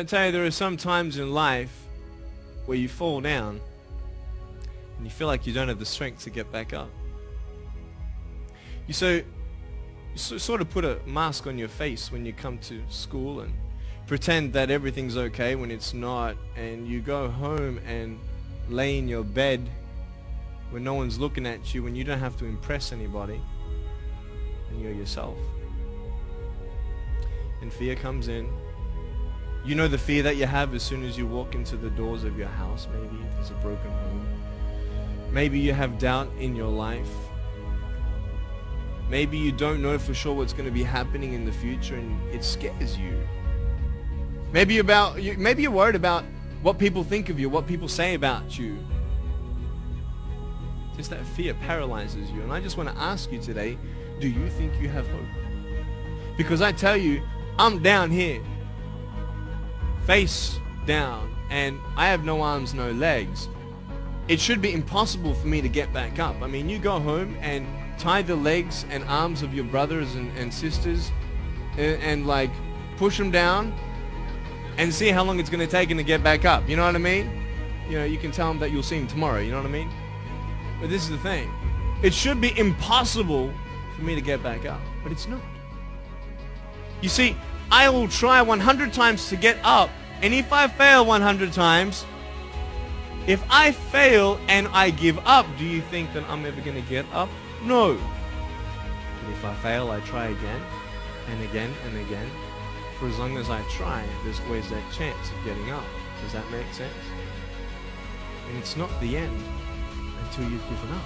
I tell you, there are some times in life where you fall down and you feel like you don't have the strength to get back up. You sort of put a mask on your face when you come to school and pretend that everything's okay when it's not, and you go home and lay in your bed when no one's looking at you, when you don't have to impress anybody, and you're yourself. And fear comes in. You know the fear that you have as soon as you walk into the doors of your house, maybe if there's a broken home. Maybe you have doubt in your life. Maybe you don't know for sure what's going to be happening in the future and it scares you. Maybe you're worried about what people think of you, what people say about you. Just that fear paralyzes you. And I just want to ask you today, do you think you have hope? Because I tell you, I'm down here, face down, and I have no arms, no legs. It should be impossible for me to get back up. I mean, you go home and tie the legs and arms of your brothers and sisters and like push them down and see how long it's going to take them to get back up. You know what I mean? You know, you can tell them that you'll see them tomorrow. You know what I mean? But this is the thing. It should be impossible for me to get back up, but it's not. You see, I will try 100 times to get up, and if I fail 100 times, if I fail and I give up, do you think that I'm ever going to get up? No. But if I fail, I try again and again and again. For as long as I try, there's always that chance of getting up. Does that make sense? And it's not the end until you've given up.